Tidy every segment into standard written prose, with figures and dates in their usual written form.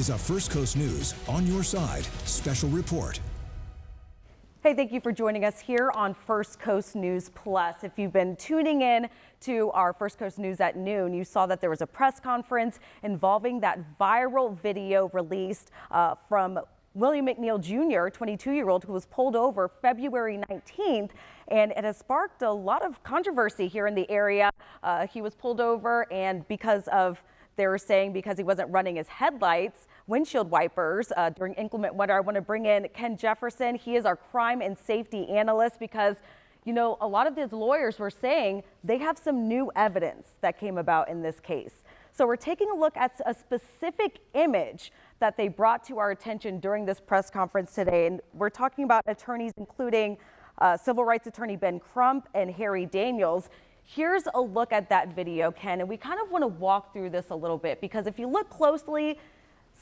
is a First Coast News On Your Side special report. Hey, thank you for joining us here on First Coast News Plus. If you've been tuning in to our First Coast News at noon, you saw that there was a press conference involving that viral video released from William McNeil Jr., 22-year-old, who was pulled over February 19th, and it has sparked a lot of controversy here in the area. He was pulled over, and they were saying because he wasn't running his headlights, windshield wipers during inclement weather. I want to bring in Ken Jefferson. He is our crime and safety analyst because, you know, a lot of these lawyers were saying they have some new evidence that came about in this case. So we're taking a look at a specific image that they brought to our attention during this press conference today. And we're talking about attorneys including civil rights attorney Ben Crump and Harry Daniels. Here's a look at that video, Ken, and we kind of want to walk through this a little bit because if you look closely,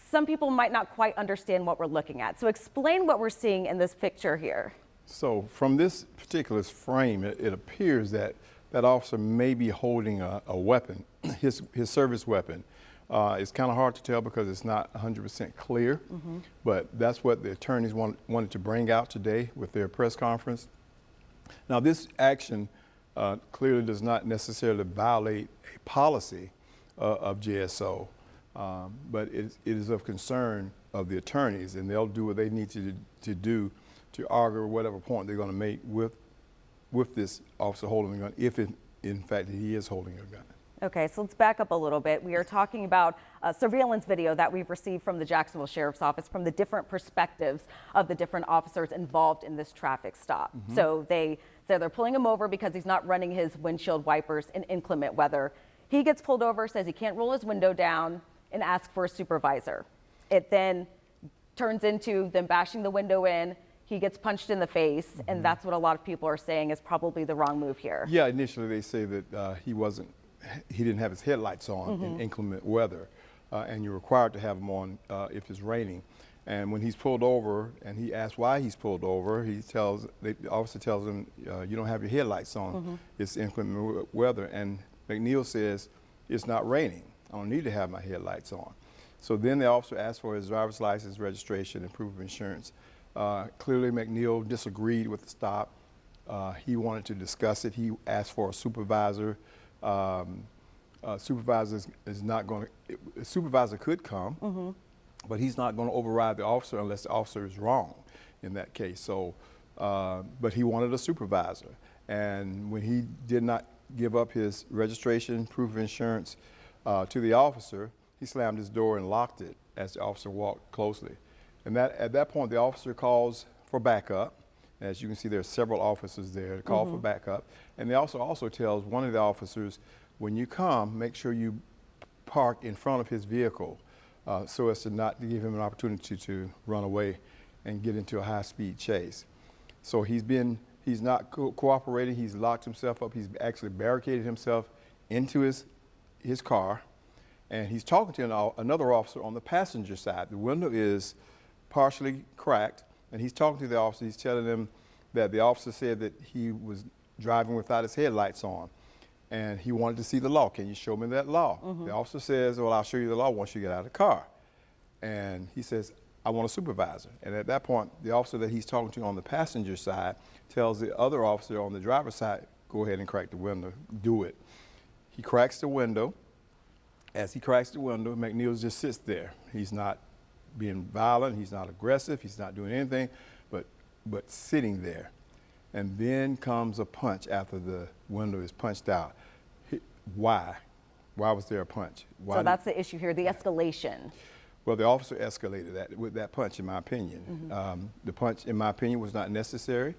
some people might not quite understand what we're looking at. So explain what we're seeing in this picture here. So from this particular frame, it appears that that officer may be holding a weapon, his service weapon. It's kind of hard to tell because it's not 100% clear, but that's what the attorneys wanted to bring out today with their press conference. Now, this action clearly does not necessarily violate a policy of JSO, but it is of concern of the attorneys, and they'll do what they need to do to argue whatever point they're going to make with this officer holding a gun, if in fact he is holding a gun. Okay, so let's back up a little bit. We are talking about a surveillance video that we've received from the Jacksonville Sheriff's Office from the different perspectives of the different officers involved in this traffic stop. So they're pulling him over because he's not running his windshield wipers in inclement weather. He gets pulled over, says he can't roll his window down, and asks for a supervisor. It then turns into them bashing the window in. He gets punched in the face, and that's what a lot of people are saying is probably the wrong move here. Yeah, initially they say that he didn't have his headlights on in inclement weather, and you're required to have them on if it's raining. And when he's pulled over and he asks why he's pulled over, the officer tells him, you don't have your headlights on, it's inclement weather. And McNeil says, it's not raining, I don't need to have my headlights on. So then the officer asks for his driver's license, registration, and proof of insurance. Clearly McNeil disagreed with the stop. He wanted to discuss it. He asked for a supervisor. Supervisor could come, but he's not going to override the officer unless the officer is wrong in that case. So, but he wanted a supervisor, and when he did not give up his registration, proof of insurance to the officer, he slammed his door and locked it as the officer walked closely. And at that point, the officer calls for backup. As you can see, there are several officers there to call for backup. And the officer also tells one of the officers, when you come, make sure you park in front of his vehicle so as to not give him an opportunity to run away and get into a high-speed chase. So he's not cooperating. He's locked himself up. He's actually barricaded himself into his car. And he's talking to another officer on the passenger side. The window is partially cracked. And he's talking to the officer. He's telling them that the officer said that he was driving without his headlights on. And he wanted to see the law. Can you show me that law? The officer says, well, I'll show you the law once you get out of the car. And he says, I want a supervisor. And at that point, the officer that he's talking to on the passenger side tells the other officer on the driver's side, go ahead and crack the window, do it. He cracks the window. As he cracks the window, McNeil just sits there. He's not being violent, he's not aggressive, he's not doing anything, but sitting there. And then comes a punch after the window is punched out. Why? Why was there a punch? So that's the issue here, the escalation. Well, the officer escalated that with that punch, in my opinion. The punch, in my opinion, was not necessary.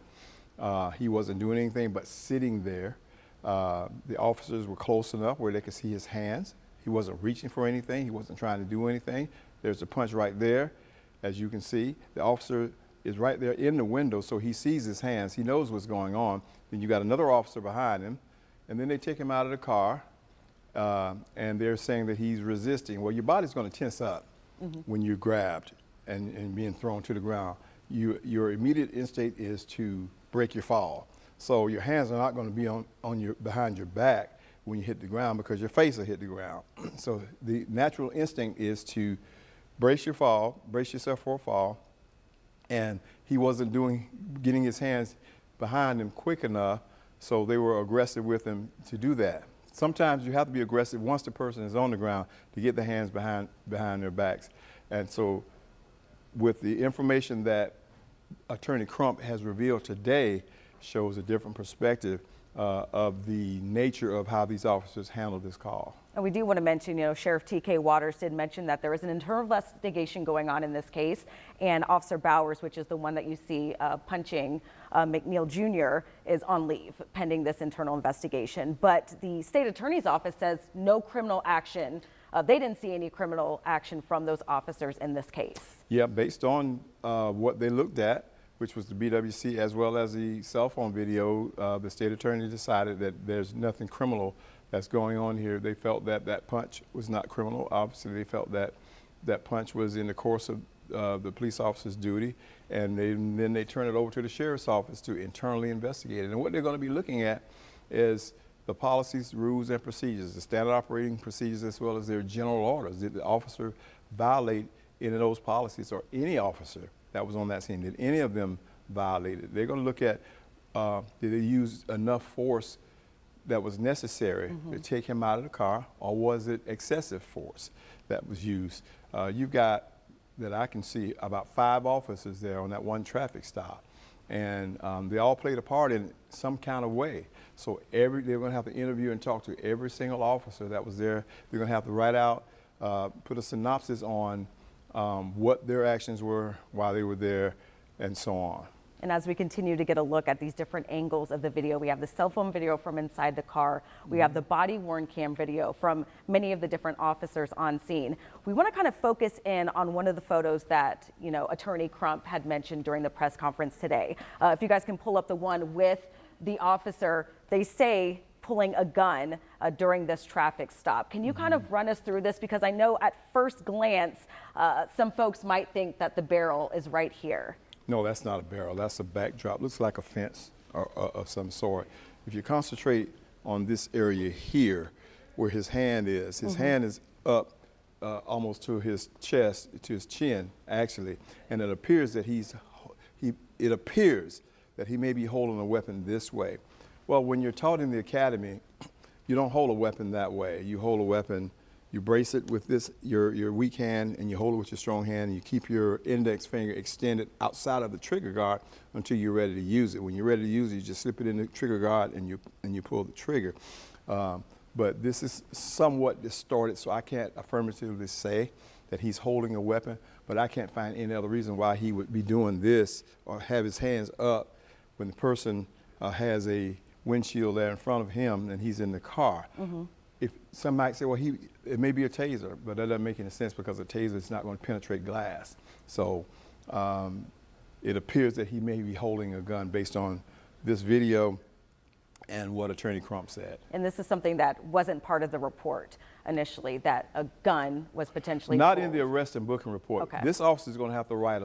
He wasn't doing anything but sitting there. The officers were close enough where they could see his hands. He wasn't reaching for anything. He wasn't trying to do anything. There's a punch right there, as you can see. The officer is right there in the window, so he sees his hands. He knows what's going on. Then you got another officer behind him, and then they take him out of the car, and they're saying that he's resisting. Well, your body's going to tense up when you're grabbed and being thrown to the ground. Your immediate instinct is to break your fall. So your hands are not going to be behind your back when you hit the ground because your face will hit the ground. So the natural instinct is to brace yourself for a fall. And he wasn't getting his hands behind him quick enough, so they were aggressive with him to do that. Sometimes you have to be aggressive once the person is on the ground to get the hands behind their backs. And so with the information that Attorney Crump has revealed today shows a different perspective of the nature of how these officers handled this call. And we do want to mention, Sheriff T.K. Waters did mention that there is an internal investigation going on in this case, and Officer Bowers, which is the one that you see punching McNeil Jr., is on leave pending this internal investigation. But the state attorney's office says no criminal action. They didn't see any criminal action from those officers in this case. Yeah, based on what they looked at, which was the BWC as well as the cell phone video, the state attorney decided that there's nothing criminal that's going on here. They felt that that punch was not criminal. Obviously, they felt that that punch was in the course of the police officer's duty, and then they turn it over to the sheriff's office to internally investigate it. And what they're going to be looking at is the policies, rules, and procedures, the standard operating procedures, as well as their general orders. Did the officer violate any of those policies, or any officer that was on that scene? Did any of them violate it? They're going to look at did they use enough force that was necessary to take him out of the car, or was it excessive force that was used? You've got, that I can see, about 5 officers there on that one traffic stop, and they all played a part in some kind of way. So they're going to have to interview and talk to every single officer that was there. They're going to have to write out, put a synopsis on what their actions were while they were there, and so on. And as we continue to get a look at these different angles of the video, we have the cell phone video from inside the car. We have the body-worn cam video from many of the different officers on scene. We want to kind of focus in on one of the photos that, Attorney Crump had mentioned during the press conference today. If you guys can pull up the one with the officer, they say pulling a gun during this traffic stop. Can you kind of run us through this? Because I know at first glance, some folks might think that the barrel is right here. No, that's not a barrel. That's a backdrop. Looks like a fence of some sort. If you concentrate on this area here, where his hand is, his hand is up almost to his chest, to his chin, actually, and it appears that he may be holding a weapon this way. Well, when you're taught in the academy, you don't hold a weapon that way. You hold a weapon. You brace it with your weak hand, and you hold it with your strong hand, and you keep your index finger extended outside of the trigger guard until you're ready to use it. When you're ready to use it, you just slip it in the trigger guard and you pull the trigger. But this is somewhat distorted, so I can't affirmatively say that he's holding a weapon, but I can't find any other reason why he would be doing this or have his hands up when the person has a windshield there in front of him and he's in the car. If some might say, well, it may be a taser, but that doesn't make any sense because a taser is not going to penetrate glass. So it appears that he may be holding a gun based on this video and what Attorney Crump said. And this is something that wasn't part of the report initially, that a gun was potentially not pulled. in the arrest and booking report. Okay. This officer is going to have to write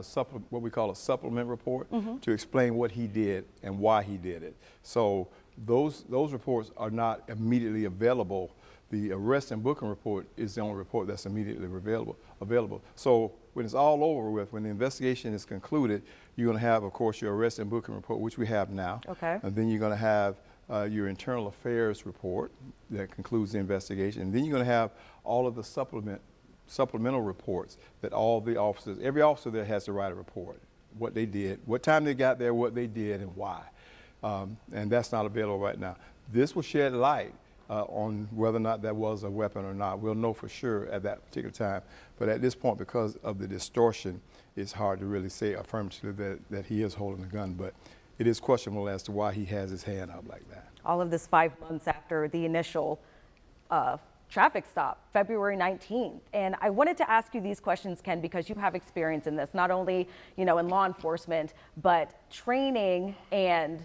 what we call a supplement report to explain what he did and why he did it. So those reports are not immediately available. The arrest and booking report is the only report that's immediately available. So when it's all over with, when the investigation is concluded, you're going to have, of course, your arrest and booking report, which we have now. Okay. And then you're going to have your internal affairs report that concludes the investigation. And then you're going to have all of the supplemental reports that all the officers, every officer there has to write a report, what they did, what time they got there, what they did, and why. And that's not available right now. This will shed light on whether or not that was a weapon or not. We'll know for sure at that particular time. But at this point, because of the distortion, it's hard to really say affirmatively that he is holding a gun. But it is questionable as to why he has his hand up like that. All of this 5 months after the initial traffic stop, February 19th. And I wanted to ask you these questions, Ken, because you have experience in this, not only, in law enforcement, but training and,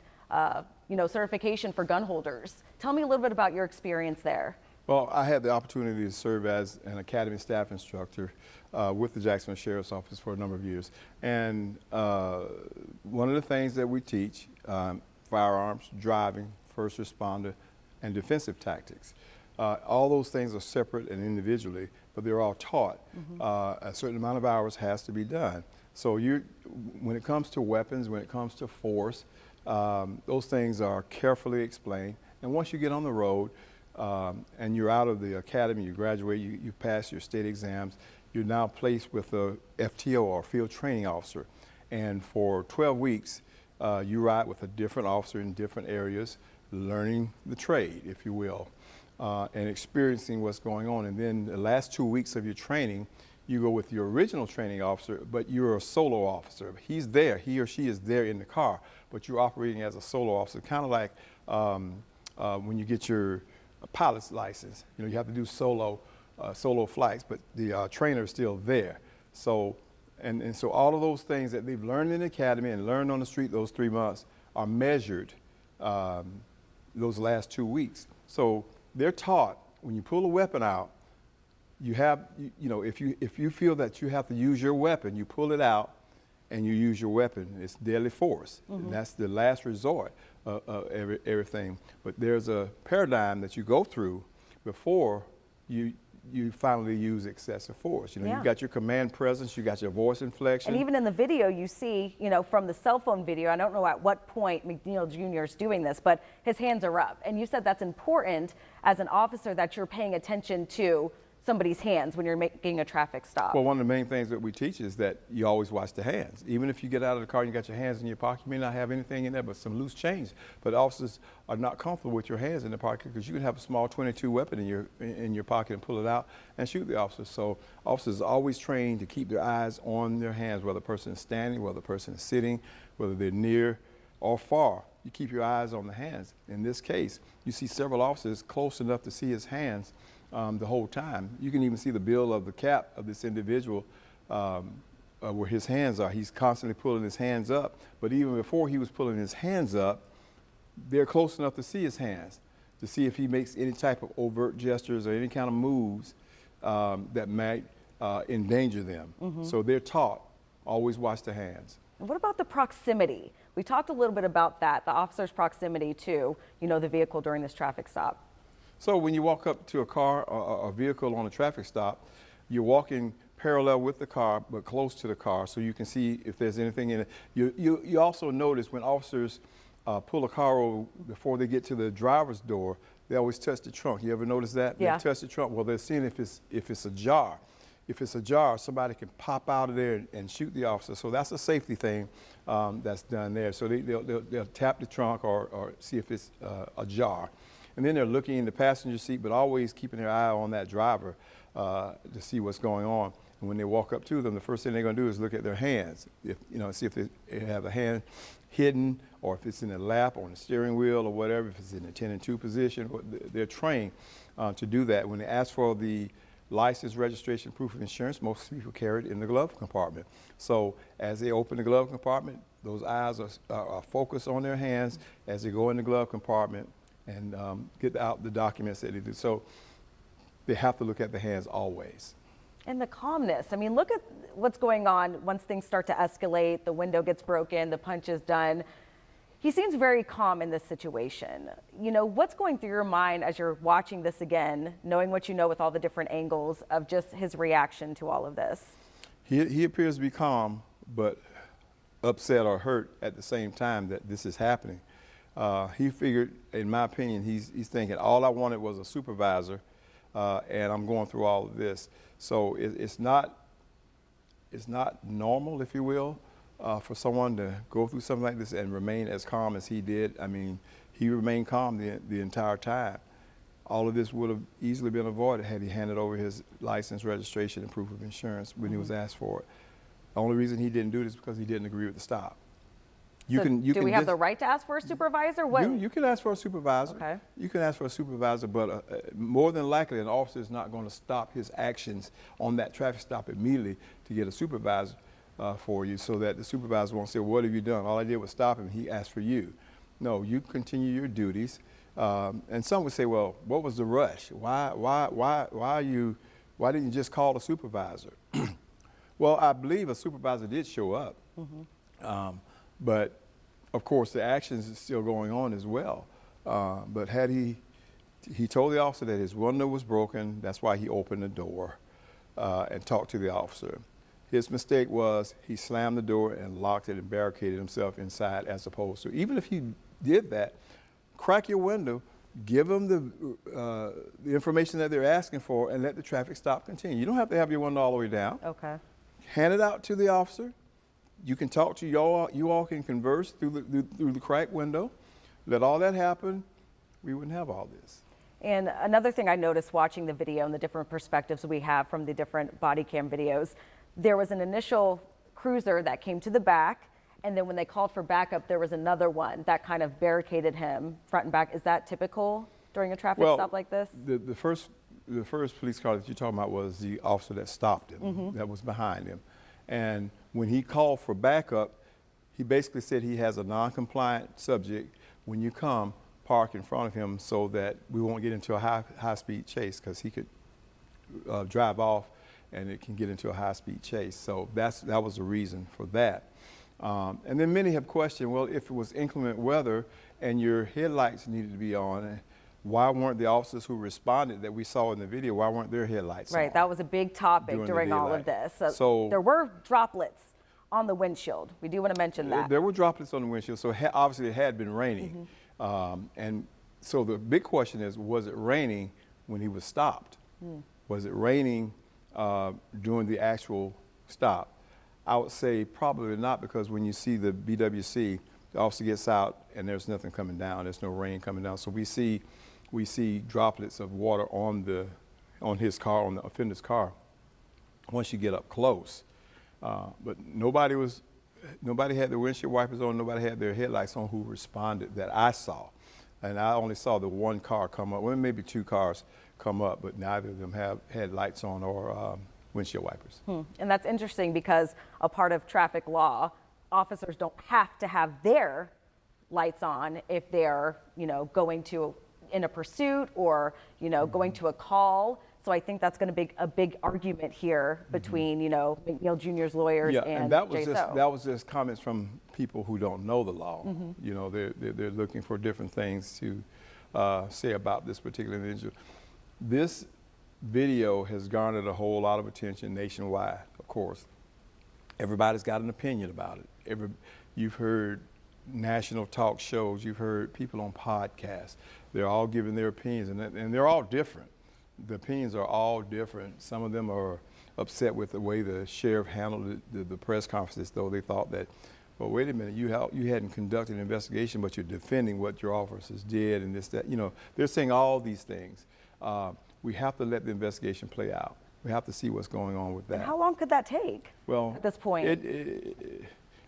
certification for gun holders. Tell me a little bit about your experience there. Well, I had the opportunity to serve as an academy staff instructor with the Jacksonville Sheriff's Office for a number of years. And one of the things that we teach, firearms, driving, first responder, and defensive tactics. All those things are separate and individually, but they're all taught. A certain amount of hours has to be done. So when it comes to weapons, when it comes to force, those things are carefully explained. And once you get on the road and you're out of the academy, you graduate, you pass your state exams, you're now placed with a FTO, or field training officer. And for 12 weeks, you ride with a different officer in different areas, learning the trade, if you will, and experiencing what's going on. And then the last 2 weeks of your training, you go with your original training officer, but you're a solo officer. He's there, he or she is there in the car, but you're operating as a solo officer, kind of like when you get your pilot's license. You know, you have to do solo flights, but the trainer is still there. So, and so all of those things that they've learned in the academy and learned on the street those 3 months are measured those last 2 weeks. So they're taught when you pull a weapon out, you have, you know, if you feel that you have to use your weapon, you pull it out and you use your weapon. It's deadly force. And that's the last resort of everything. But there's a paradigm that you go through before you finally use excessive force. You know, you've got your command presence, you got your voice inflection. And even in the video you see, you know, from the cell phone video, I don't know at what point McNeil Jr. is doing this, but his hands are up. And you said that's important as an officer, that you're paying attention to somebody's hands when you're making a traffic stop. Well, one of the main things that we teach is that you always watch the hands. Even if you get out of the car and you got your hands in your pocket, you may not have anything in there but some loose change. But officers are not comfortable with your hands in the pocket, because you can have a small .22 weapon in your pocket and pull it out and shoot the officer. So officers are always trained to keep their eyes on their hands, whether the person is standing, whether the person is sitting, whether they're near or far. You keep your eyes on the hands. In this case, you see several officers close enough to see his hands the whole time. You can even see the bill of the cap of this individual where his hands are. He's constantly pulling his hands up, but even before he was pulling his hands up, they're close enough to see his hands, to see if he makes any type of overt gestures or any kind of moves that might endanger them. So they're taught, always watch the hands. And what about the proximity? We talked a little bit about that, the officer's proximity to, you know, the vehicle during this traffic stop. So when you walk up to a car or a vehicle on a traffic stop, you're walking parallel with the car, but close to the car, so you can see if there's anything in it. You also notice when officers pull a car over before they get to the driver's door, they always touch the trunk. You ever notice that? Yeah. They touch the trunk. Well, they're seeing if it's ajar. If it's ajar, somebody can pop out of there and shoot the officer. So that's a safety thing that's done there. So they'll tap the trunk or see if it's ajar. And then they're looking in the passenger seat, but always keeping their eye on that driver to see what's going on. And when they walk up to them, the first thing they're going to do is look at their hands. See if they have a hand hidden, or if it's in the lap or on the steering wheel or whatever, if it's in the 10 and 2 position. They're trained to do that. When they ask for the license, registration, proof of insurance, most people carry it in the glove compartment. So as they open the glove compartment, those eyes are focused on their hands as they go in the glove compartment and get out the documents that they do. So they have to look at the hands always. And the calmness. I mean, look at what's going on once things start to escalate, the window gets broken, the punch is done. He seems very calm in this situation. You know, what's going through your mind as you're watching this again, knowing what you know with all the different angles of just his reaction to all of this? He appears to be calm, but upset or hurt at the same time that this is happening. He figured, in my opinion, he's thinking, all I wanted was a supervisor, and I'm going through all of this. So it's not normal, if you will, for someone to go through something like this and remain as calm as he did. I mean, he remained calm the entire time. All of this would have easily been avoided had he handed over his license, registration, and proof of insurance when he was asked for it. The only reason he didn't do this is because he didn't agree with the stop. Do we have the right to ask for a supervisor? You can ask for a supervisor. Okay. You can ask for a supervisor, but more than likely an officer is not going to stop his actions on that traffic stop immediately to get a supervisor for you, so that the supervisor won't say, well, what have you done? All I did was stop him. He asked for you. No, you continue your duties. And some would say, well, what was the rush? Why didn't you just call a supervisor? Well, I believe a supervisor did show up. But of course, the actions is still going on as well. But had he told the officer that his window was broken, that's why he opened the door. and talk to the officer. His mistake was he slammed the door and locked it and barricaded himself inside, as opposed to, even if he did that, crack your window, give them the information that they're asking for, and let the traffic stop continue. You don't have to have your window all the way down. Okay. Hand it out to the officer. You can talk to y'all. You all can converse through the cracked window. Let all that happen. We wouldn't have all this. And another thing I noticed watching the video and the different perspectives we have from the different body cam videos, there was an initial cruiser that came to the back, and then when they called for backup, there was another one that kind of barricaded him front and back. Is that typical during a traffic stop like this? The first police car that you're talking about was the officer that stopped him, that was behind him. And when he called for backup, he basically said he has a non-compliant subject. When you come, park in front of him so that we won't get into a high-speed chase, because he could drive off and it can get into a high-speed chase. So that was the reason for that. And then many have questioned, well, if it was inclement weather and your headlights needed to be on, why weren't the officers who responded that we saw in the video, why weren't their headlights on? Right, that was a big topic during all of this. So there were droplets on the windshield. We do want to mention that. There were droplets on the windshield, so obviously it had been raining. And so the big question is, was it raining when he was stopped? Was it raining during the actual stop? I would say probably not, because when you see the BWC, the officer gets out and there's nothing coming down. There's no rain coming down. So we see droplets of water on his car, on the offender's car, once you get up close. But nobody had their windshield wipers on. Nobody had their headlights on who responded that I saw. And I only saw the one car come up. Well, maybe two cars come up, but neither of them had lights on or windshield wipers. And that's interesting, because a part of traffic law, officers don't have to have their lights on if they're, going in a pursuit or, going to a call. So I think that's going to be a big argument here between, McNeil Jr.'s lawyers and that JSO. was just comments from people who don't know the law. They're looking for different things to say about this particular individual. This video has garnered a whole lot of attention nationwide, of course. Everybody's got an opinion about it. You've heard national talk shows, you've heard people on podcasts. They're all giving their opinions, and they're all different. The opinions are all different. Some of them are upset with the way the sheriff handled the press conferences, though they thought that, well, wait a minute, you hadn't conducted an investigation, but you're defending what your officers did and this, that. They're saying all these things. We have to let the investigation play out. We have to see what's going on with that. And how long could that take? Well, at this point,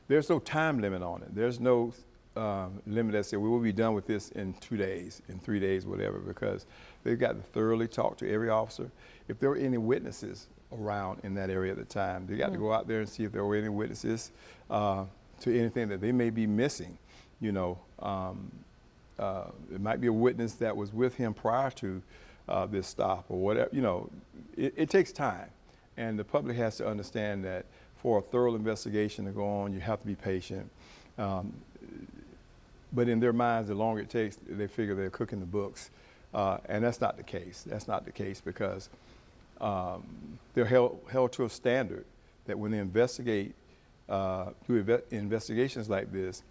there's no time limit on it. There's no limit that says we will be done with this in 2 days, in 3 days, whatever, because they've got to thoroughly talk to every officer. If there were any witnesses around in that area at the time, they got to go out there and see if there were any witnesses to anything that they may be missing. It might be a witness that was with him prior to this stop or whatever. It takes time, and the public has to understand that for a thorough investigation to go on, you have to be patient. But in their minds, the longer it takes, they figure they're cooking the books, and that's not the case. That's not the case, because they're held to a standard that when they investigate, do investigations like this,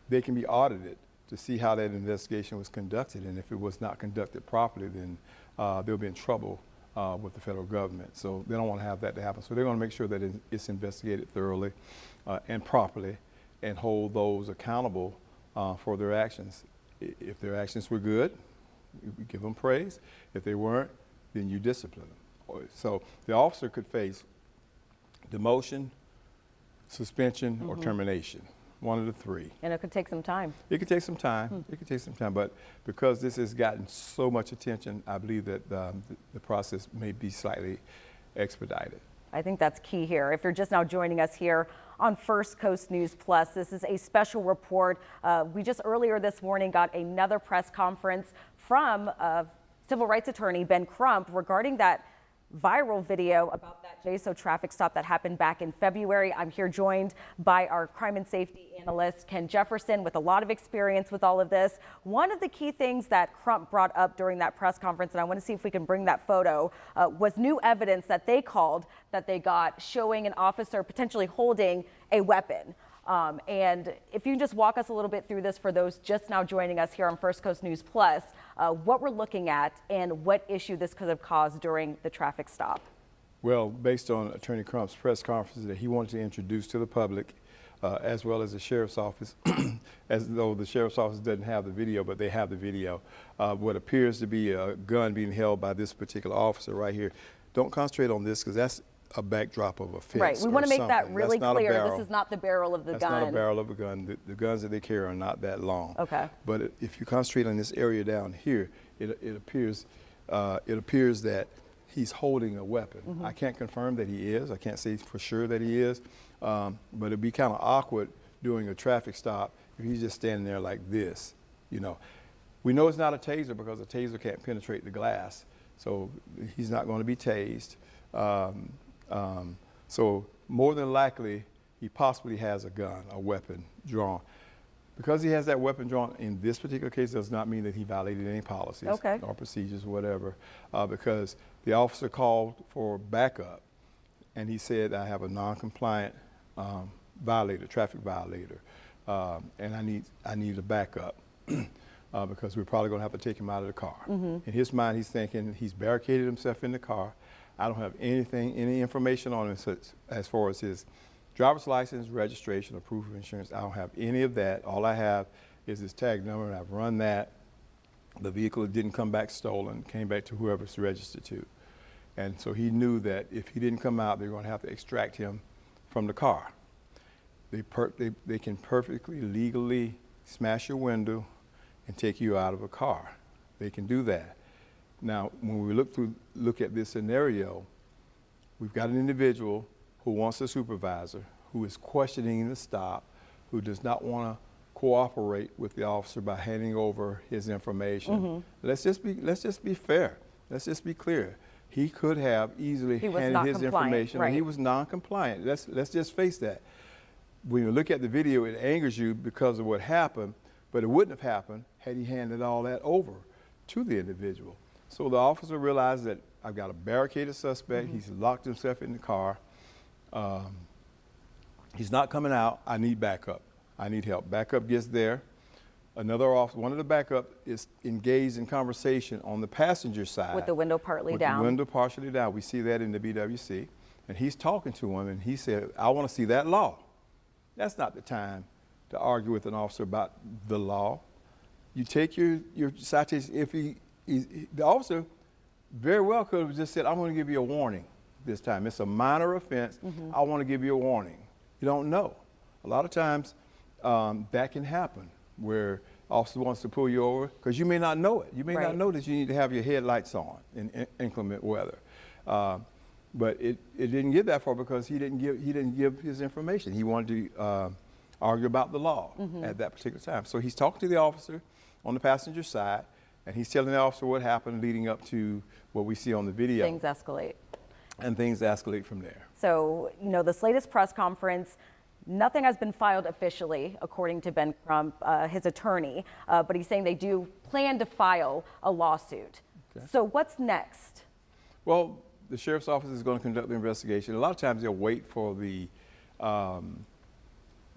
they can be audited to see how that investigation was conducted, and if it was not conducted properly, then they'll be in trouble with the federal government. So they don't want to have that to happen. So they're going to make sure that it's investigated thoroughly and properly, and hold those accountable for their actions. If their actions were good, we give them praise. If they weren't, then you discipline them. So the officer could face demotion, suspension, or termination. One of the three. And it could take some time. It could take some time. It could take some time. But because this has gotten so much attention, I believe that the process may be slightly expedited. I think that's key here. If you're just now joining us here on First Coast News Plus, this is a special report. We just earlier this morning got another press conference from civil rights attorney Ben Crump regarding that viral video about that JSO traffic stop that happened back in February. I'm here joined by our crime and safety analyst, Ken Jefferson, with a lot of experience with all of this. One of the key things that Crump brought up during that press conference, and I want to see if we can bring that photo, was new evidence that they called that they got showing an officer potentially holding a weapon. And if you can just walk us a little bit through this for those just now joining us here on First Coast News Plus, what we're looking at and what issue this could have caused during the traffic stop. Well, based on Attorney Crump's press conference that he wanted to introduce to the public, as well as the sheriff's office, as though the sheriff's office doesn't have the video, but they have the video, what appears to be a gun being held by this particular officer right here. Don't concentrate on this because that's a backdrop of a fence. Right, we want to make that really clear. This is not the barrel of the gun. That's not a barrel of a gun. The guns that they carry are not that long. Okay. But if you concentrate on this area down here, it appears that he's holding a weapon. Mm-hmm. I can't confirm that he is. I can't say for sure that he is. But it'd be kind of awkward doing a traffic stop if he's just standing there like this. You know, we know it's not a taser because a taser can't penetrate the glass, so he's not going to be tased. So more than likely, he possibly has a gun, a weapon drawn. Because he has that weapon drawn in this particular case does not mean that he violated any policies or procedures or whatever, because the officer called for backup, and he said, I have a non-compliant traffic violator, and I need a backup. Because we're probably going to have to take him out of the car. Mm-hmm. In his mind, he's thinking he's barricaded himself in the car. I don't have any information on him as far as his driver's license, registration, or proof of insurance. I don't have any of that. All I have is his tag number, and I've run that. The vehicle didn't come back stolen, came back to whoever it's registered to. And so he knew that if he didn't come out, they're going to have to extract him from the car. They can perfectly legally smash your window and take you out of a car. They can do that. Now, when we look at this scenario, we've got an individual who wants a supervisor, who is questioning the stop, who does not want to cooperate with the officer by handing over his information. Mm-hmm. Let's just be fair. Let's just be clear. He could have easily handed his information, and he was non-compliant. Let's just face that. When you look at the video, it angers you because of what happened, but it wouldn't have happened had he handed all that over to the individual. So the officer realized that I've got a barricaded suspect. Mm-hmm. He's locked himself in the car. He's not coming out. I need backup. I need help. Backup gets there. Another officer, one of the backup is engaged in conversation on the passenger side. With the window partly down. With the window partially down. We see that in the BWC. And he's talking to him, and he said, I want to see that law. That's not the time to argue with an officer about the law. You take your citation. If the officer very well could have just said, I'm going to give you a warning this time. It's a minor offense. Mm-hmm. I want to give you a warning. You don't know. A lot of times that can happen where officer wants to pull you over because you may not know it. You may not know that you need to have your headlights on in inclement weather. But it didn't get that far because he didn't give his information. He wanted to argue about the law at that particular time. So he's talking to the officer on the passenger side, and he's telling the officer what happened leading up to what we see on the video. Things escalate. And things escalate from there. So, this latest press conference, nothing has been filed officially, according to Ben Crump, his attorney, but he's saying they do plan to file a lawsuit. Okay. So what's next? Well, the sheriff's office is going to conduct the investigation. A lot of times they'll wait for the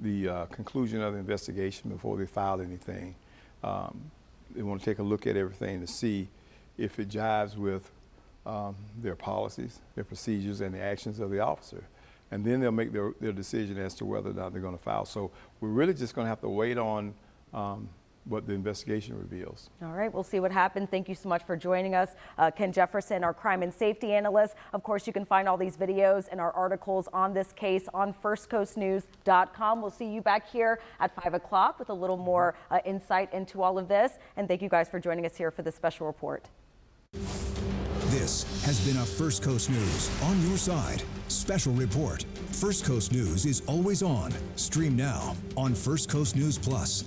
conclusion of the investigation before they file anything. They want to take a look at everything to see if it jives with their policies, their procedures, and the actions of the officer. And then they'll make their decision as to whether or not they're going to file. So we're really just going to have to wait on what the investigation reveals. All right, we'll see what happens. Thank you so much for joining us. Ken Jefferson, our crime and safety analyst. Of course, you can find all these videos and our articles on this case on firstcoastnews.com. We'll see you back here at 5 o'clock with a little more insight into all of this. And thank you guys for joining us here for this special report. This has been a First Coast News On Your Side special report. First Coast News is always on. Stream now on First Coast News Plus.